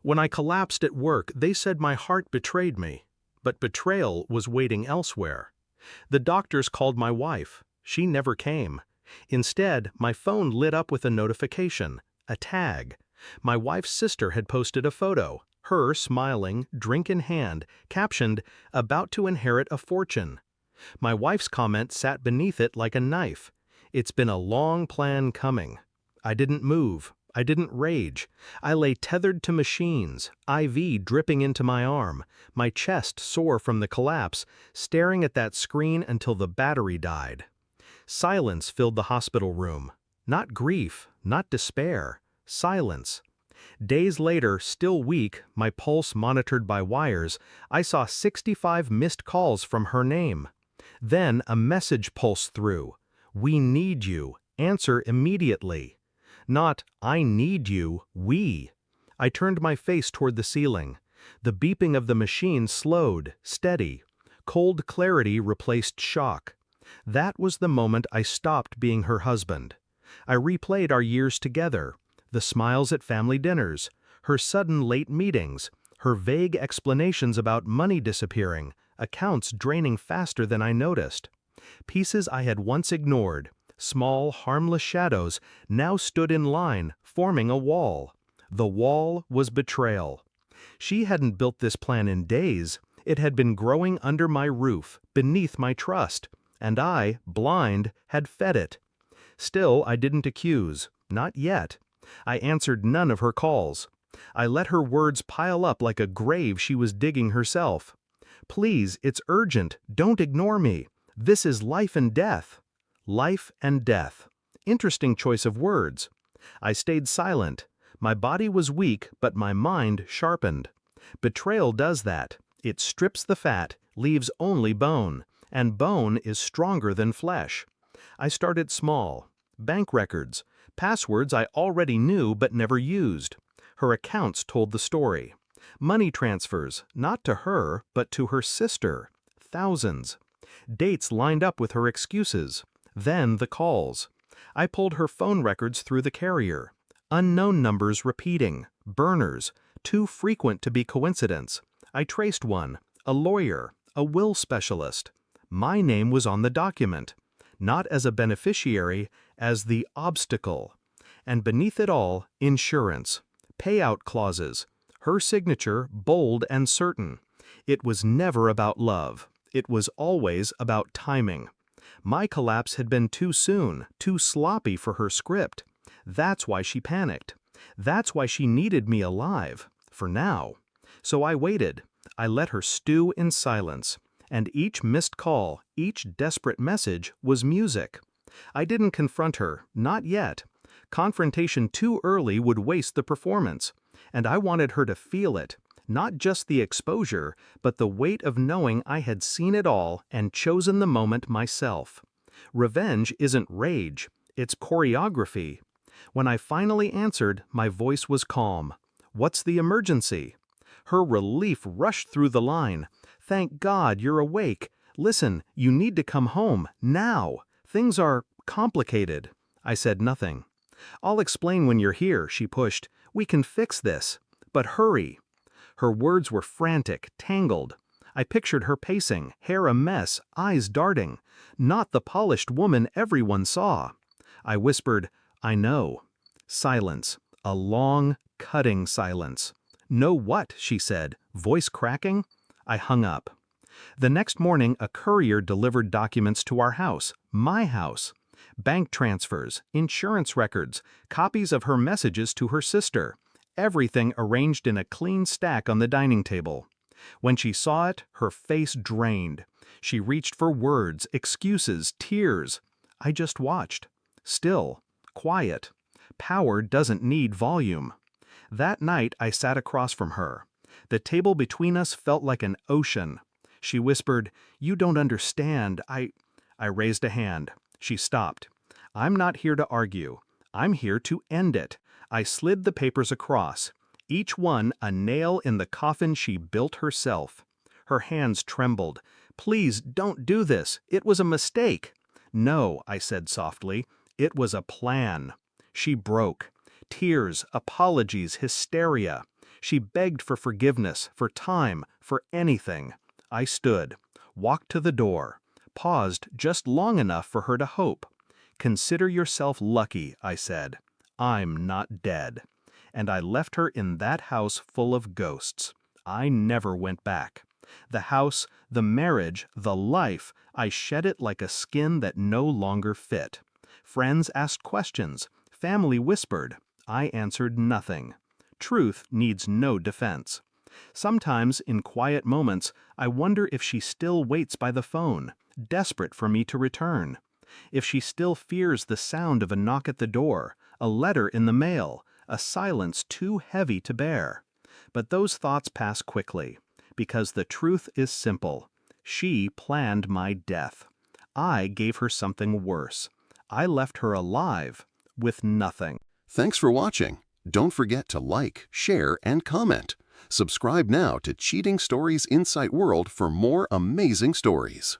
When I collapsed at work, they said my heart betrayed me. But betrayal was waiting elsewhere. The doctors called my wife. She never came. Instead, my phone lit up with a notification, a tag. My wife's sister had posted a photo, her smiling, drink in hand, captioned, "About to inherit a fortune." My wife's comment sat beneath it like a knife. "It's been a long plan coming." I didn't move. I didn't rage. I lay tethered to machines, IV dripping into my arm, my chest sore from the collapse, staring at that screen until the battery died. Silence filled the hospital room. Not grief, not despair. Silence. Days later, still weak, my pulse monitored by wires, I saw 65 missed calls from her name. Then a message pulsed through. "We need you. Answer immediately." Not, "I need you, we." I turned my face toward the ceiling. The beeping of the machine slowed, steady. Cold clarity replaced shock. That was the moment I stopped being her husband. I replayed our years together, the smiles at family dinners, her sudden late meetings, her vague explanations about money disappearing, accounts draining faster than I noticed. Pieces I had once ignored, small, harmless shadows, now stood in line, forming a wall. The wall was betrayal. She hadn't built this plan in days. It had been growing under my roof, beneath my trust, and I, blind, had fed it. Still, I didn't accuse. Not yet. I answered none of her calls. I let her words pile up like a grave she was digging herself. "Please, it's urgent. Don't ignore me. This is life and death." Life and death. Interesting choice of words. I stayed silent. My body was weak, but my mind sharpened. Betrayal does that. It strips the fat, leaves only bone, and bone is stronger than flesh. I started small. Bank records, passwords I already knew but never used. Her accounts told the story. Money transfers, not to her, but to her sister. Thousands. Dates lined up with her excuses. Then the calls. I pulled her phone records through the carrier. Unknown numbers repeating, burners, too frequent to be coincidence. I traced one, a lawyer, a will specialist. My name was on the document, not as a beneficiary, as the obstacle. And beneath it all, insurance, payout clauses, her signature bold and certain. It was never about love. It was always about timing. My collapse had been too soon, too sloppy for her script. That's why she panicked. That's why she needed me alive, for now. So I waited. I let her stew in silence. And each missed call, each desperate message was music. I didn't confront her, not yet. Confrontation too early would waste the performance. And I wanted her to feel it. Not just the exposure, but the weight of knowing I had seen it all and chosen the moment myself. Revenge isn't rage, it's choreography. When I finally answered, my voice was calm. "What's the emergency?" Her relief rushed through the line. "Thank God you're awake. Listen, you need to come home, now. Things are complicated." I said nothing. "I'll explain when you're here," she pushed. "We can fix this. But hurry." Her words were frantic, tangled. I pictured her pacing, hair a mess, eyes darting. Not the polished woman everyone saw. I whispered, "I know." Silence. A long, cutting silence. "Know what?" she said, voice cracking. I hung up. The next morning, a courier delivered documents to our house, my house. Bank transfers, insurance records, copies of her messages to her sister. Everything arranged in a clean stack on the dining table. When she saw it, her face drained. She reached for words, excuses, tears. I just watched. Still, quiet. Power doesn't need volume. That night, I sat across from her. The table between us felt like an ocean. She whispered, "You don't understand. I raised a hand. She stopped. "I'm not here to argue. I'm here to end it." I slid the papers across, each one a nail in the coffin she built herself. Her hands trembled. "Please don't do this. It was a mistake." "No," I said softly. "It was a plan." She broke. Tears, apologies, hysteria. She begged for forgiveness, for time, for anything. I stood, walked to the door, paused just long enough for her to hope. "Consider yourself lucky," I said. "I'm not dead." And I left her in that house full of ghosts. I never went back. The house, the marriage, the life, I shed it like a skin that no longer fit. Friends asked questions. Family whispered. I answered nothing. Truth needs no defense. Sometimes, in quiet moments, I wonder if she still waits by the phone, desperate for me to return. If she still fears the sound of a knock at the door, a letter in the mail, a silence too heavy to bear. But those thoughts pass quickly, because the truth is simple. She planned my death. I gave her something worse. I left her alive with nothing. Thanks for watching. Don't forget to like, share, and comment. Subscribe now to Cheating Stories Insight World for more amazing stories.